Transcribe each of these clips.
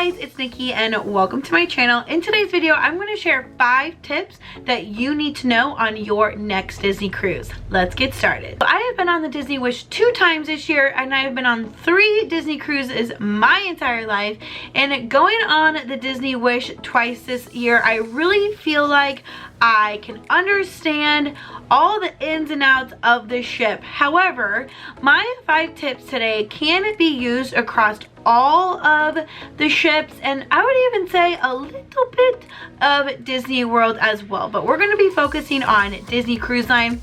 guys, it's Nikki and welcome to my channel. In today's video, I'm going to share 5 tips that you need to know on your next Disney cruise. Let's get started. I have been on the Disney Wish 2 times this year and I have been on 3 Disney cruises my entire life, and going on the Disney Wish twice this year, I really feel like I can understand all the ins and outs of the ship. However, my 5 tips today can be used across all of the ships, and I would even say a little bit of Disney World as well, but we're going to be focusing on Disney Cruise Line,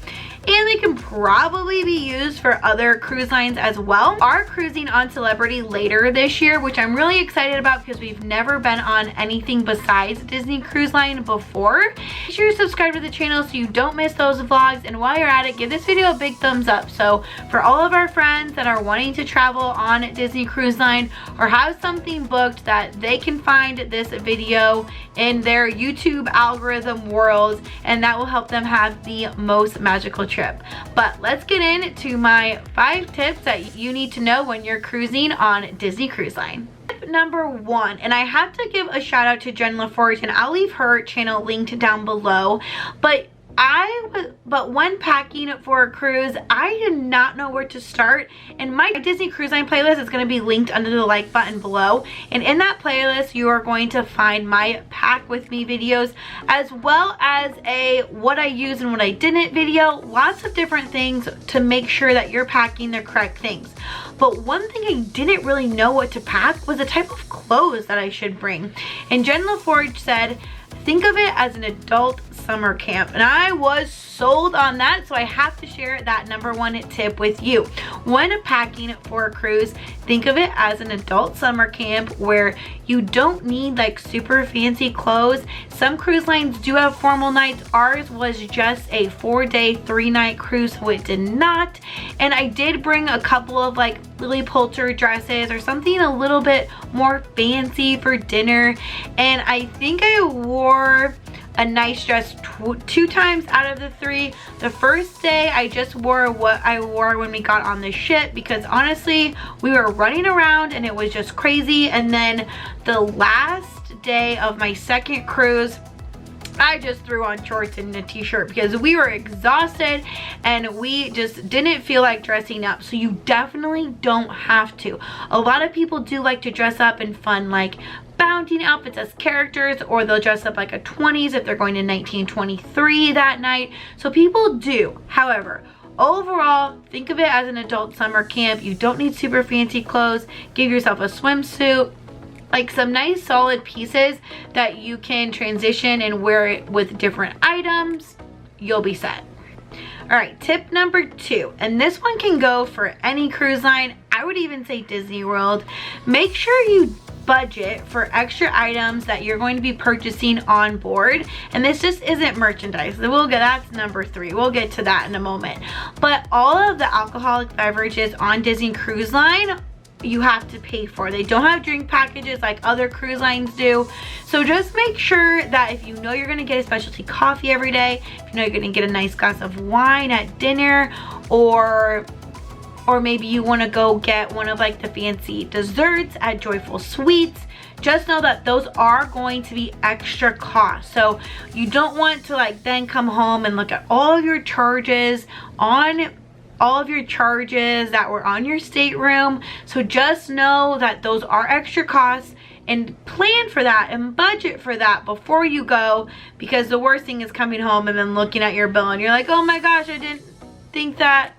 and they can probably be used for other cruise lines as well. Are cruising on Celebrity later this year, which I'm really excited about because we've never been on anything besides Disney Cruise Line before. Make sure you subscribe to the channel so you don't miss those vlogs, and while you're at it, give this video a big thumbs up. So for all of our friends that are wanting to travel on Disney Cruise Line or have something booked, that they can find this video in their YouTube algorithm world, and that will help them have the most magical trip. But let's get into my 5 tips that you need to know when you're cruising on Disney Cruise Line. Tip number 1, and I have to give a shout out to Jen LaForge, and I'll leave her channel linked down below, but when packing for a cruise, I did not know where to start, and my Disney Cruise Line playlist is going to be linked under the like button below, and in that playlist you are going to find my pack with me videos, as well as a what I used and what I didn't video, lots of different things to make sure that you're packing the correct things. But one thing I didn't really know what to pack was the type of clothes that I should bring, and Jen LaForge said, think of it as an adult summer camp, and I was sold on that, so I have to share that number 1 tip with you. When packing for a cruise, think of it as an adult summer camp where you don't need like super fancy clothes. Some cruise lines do have formal nights. Ours was just a 4-day 3-night cruise, so it did not. And I did bring a couple of like Lily Poulter dresses or something a little bit more fancy for dinner, and I think I wore a nice dress 2 times out of the 3. The first day I just wore what I wore when we got on the ship, because honestly we were running around and it was just crazy. And then the last day of my second cruise, I just threw on shorts and a t-shirt because we were exhausted and we just didn't feel like dressing up. So you definitely don't have to. A lot of people do like to dress up in fun like Bounty outfits as characters, or they'll dress up like a 20s if they're going to 1923 that night. So people do. However, overall, think of it as an adult summer camp. You don't need super fancy clothes. Give yourself a swimsuit, like some nice solid pieces that you can transition and wear it with different items. You'll be set. All right, tip number 2, and this one can go for any cruise line. I would even say Disney World. Make sure you budget for extra items that you're going to be purchasing on board, and this just isn't merchandise. That's number 3. We'll get to that in a moment. But all of the alcoholic beverages on Disney Cruise Line, you have to pay for. They don't have drink packages like other cruise lines do. So just make sure that if you know you're going to get a specialty coffee every day, if you know you're going to get a nice glass of wine at dinner, or maybe you want to go get one of like the fancy desserts at Joyful Sweets, just know that those are going to be extra cost. So you don't want to like then come home and look at all of your charges that were on your stateroom. So just know that those are extra costs, and plan for that and budget for that before you go, because the worst thing is coming home and then looking at your bill and you're like, oh my gosh, I didn't think that.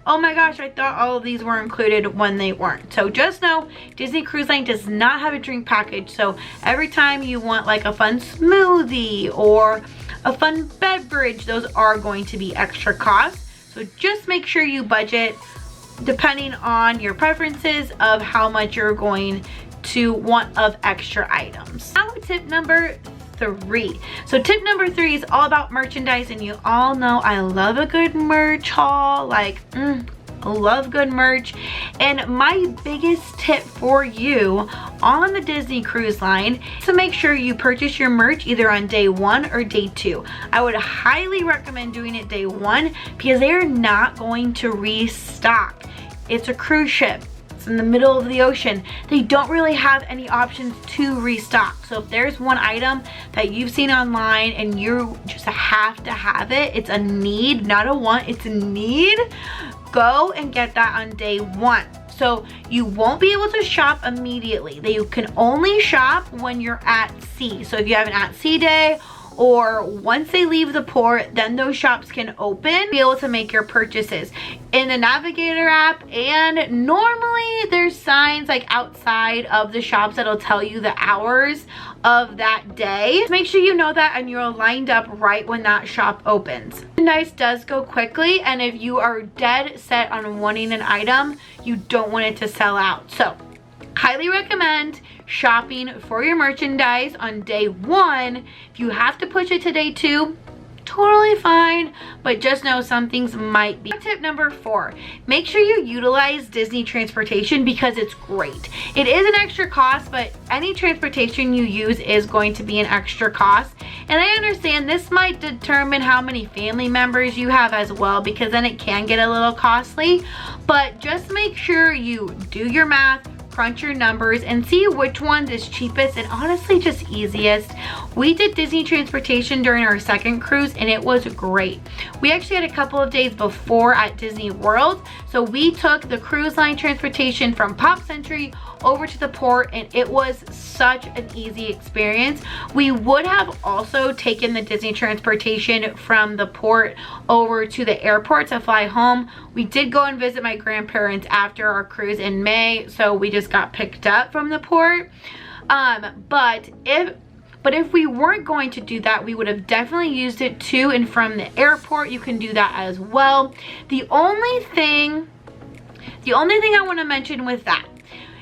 Oh my gosh, I thought all of these were included when they weren't. So just know Disney Cruise Line does not have a drink package. So every time you want like a fun smoothie or a fun beverage, those are going to be extra costs. So just make sure you budget depending on your preferences of how much you're going to want of extra items. Now tip number 3. So tip number 3 is all about merchandise, and you all know I love a good merch haul. Like, I love good merch. And my biggest tip for you on the Disney Cruise Line is to make sure you purchase your merch either on day 1 or day 2. I would highly recommend doing it day 1 because they are not going to restock. It's a cruise ship. it's in the middle of the ocean, they don't really have any options to restock. So if there's one item that you've seen online and you just have to have it, it's a need, not a want, it's a need, go and get that on day one. So you won't be able to shop immediately. You can only shop when you're at sea. So if you have an at sea day, or once they leave the port, then those shops can open, be able to make your purchases in the Navigator app. And normally there's signs like outside of the shops that'll tell you the hours of that day. Make sure you know that and you're lined up right when that shop opens. Merchandise does go quickly, and if you are dead set on wanting an item, you don't want it to sell out. So highly recommend shopping for your merchandise on day one. If you have to push it to day two, totally fine, but just know some things might be. Tip number 4, make sure you utilize Disney transportation because it's great. It is an extra cost, but any transportation you use is going to be an extra cost. And I understand this might determine how many family members you have as well, because then it can get a little costly. But just make sure you do your math, crunch your numbers, and see which one is cheapest and honestly just easiest. We did Disney transportation during our second cruise and it was great. We actually had a couple of days before at Disney World, so we took the cruise line transportation from Pop Century over to the port, and it was such an easy experience. We would have also taken the Disney transportation from the port over to the airport to fly home. We did go and visit my grandparents after our cruise in May, so we just got picked up from the port. But if we weren't going to do that, we would have definitely used it to and from the airport. You can do that as well. The only thing I want to mention with that,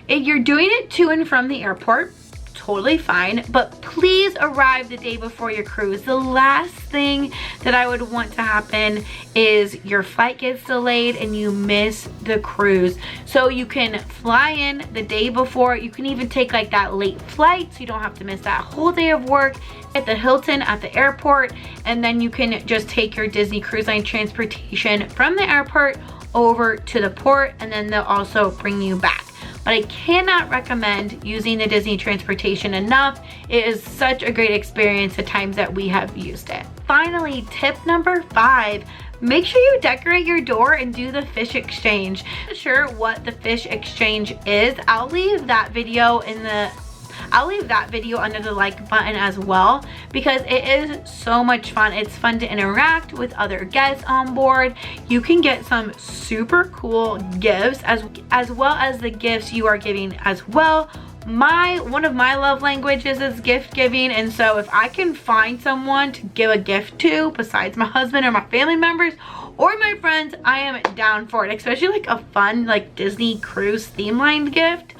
if you're doing it to and from the airport, totally fine, but please arrive the day before your cruise. The last thing that I would want to happen is your flight gets delayed and you miss the cruise. So you can fly in the day before. You can even take like that late flight so you don't have to miss that whole day of work at the Hilton at the airport, and then you can just take your Disney Cruise Line transportation from the airport over to the port, and then they'll also bring you back. But I cannot recommend using the Disney transportation enough. It is such a great experience the times that we have used it. Finally, tip number 5, make sure you decorate your door and do the fish exchange. I'm not sure what the fish exchange is. I'll leave that video under the like button as well, because it is so much fun. It's fun to interact with other guests on board. You can get some super cool gifts as well as the gifts you are giving as well. One of my love languages is gift giving, and so if I can find someone to give a gift to besides my husband or my family members or my friends, I am down for it, especially like a fun like Disney cruise theme lined gift.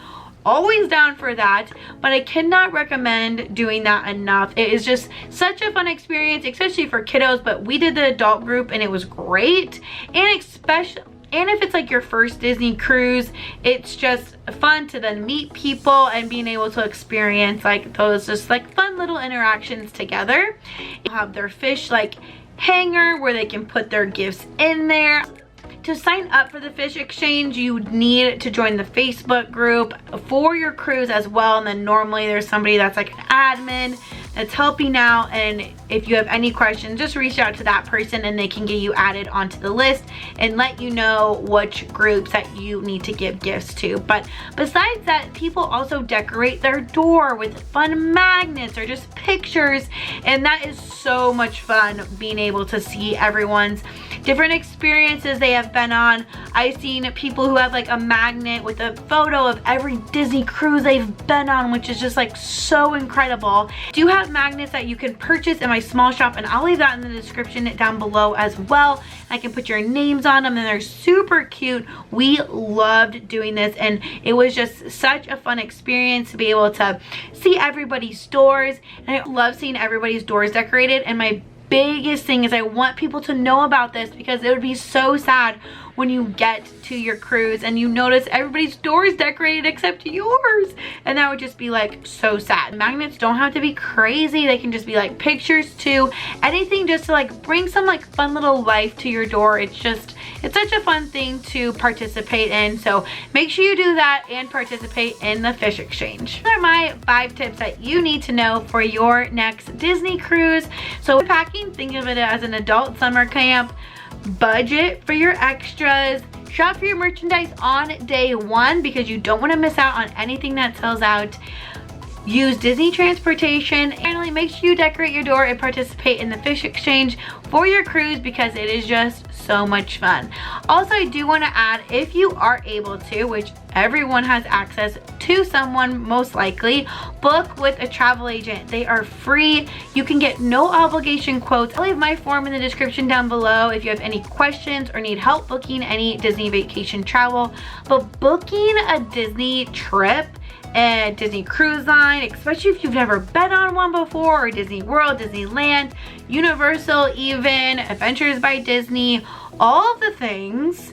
Always down for that, but I cannot recommend doing that enough. It is just such a fun experience, especially for kiddos, but we did the adult group and it was great. And if it's like your first Disney cruise, it's just fun to then meet people and being able to experience like those just like fun little interactions together. You'll have their fish like hanger where they can put their gifts in there. To sign up for the fish exchange, you need to join the Facebook group for your cruise as well, and then normally there's somebody that's like an admin that's helping out, and if you have any questions, just reach out to that person and they can get you added onto the list and let you know which groups that you need to give gifts to. But besides that, people also decorate their door with fun magnets or just pictures, and that is so much fun being able to see everyone's different experiences they have been on. I've seen people who have like a magnet with a photo of every Disney cruise they've been on, which is just like so incredible. I do have magnets that you can purchase in my small shop, and I'll leave that in the description down below as well. I can put your names on them and they're super cute. We loved doing this, and it was just such a fun experience to be able to see everybody's doors, and I love seeing everybody's doors decorated. And my biggest thing is I want people to know about this, because it would be so sad when you get to your cruise and you notice everybody's door is decorated except yours, and that would just be like so sad. Magnets don't have to be crazy, they can just be like pictures too, anything just to like bring some like fun little life to your door. It's such a fun thing to participate in, so make sure you do that and participate in the fish exchange. These are my 5 tips that you need to know for your next Disney cruise. So packing, think of it as an adult summer camp. Budget for your extras. Shop for your merchandise on day 1 because you don't want to miss out on anything that sells out. Use Disney transportation. Finally, make sure you decorate your door and participate in the fish exchange for your cruise because it is just so much fun. Also, I do want to add, if you are able to, which everyone has access to someone most likely, book with a travel agent. They are free. You can get no obligation quotes. I'll leave my form in the description down below if you have any questions or need help booking any Disney vacation travel. But booking a Disney trip and Disney Cruise Line, especially if you've never been on one before, or Disney World, Disneyland, Universal even, Adventures by Disney, all of the things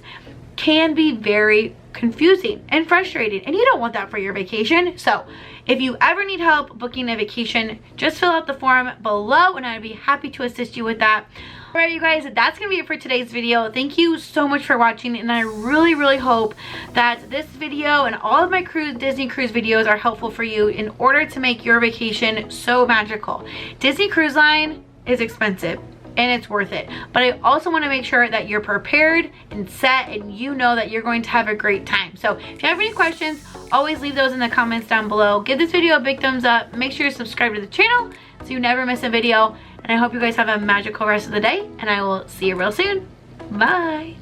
can be very confusing and frustrating, and you don't want that for your vacation. So if you ever need help booking a vacation, just fill out the form below and I'd be happy to assist you with that. Alright you guys, that's gonna be it for today's video. Thank you so much for watching, and I really hope that this video and all of my Disney cruise videos are helpful for you in order to make your vacation so magical. Disney Cruise Line is expensive and it's worth it, but I also want to make sure that you're prepared and set and you know that you're going to have a great time. So if you have any questions, always leave those in the comments down below. Give this video a big thumbs up. Make sure you subscribe to the channel so you never miss a video, and I hope you guys have a magical rest of the day, and I will see you real soon. Bye.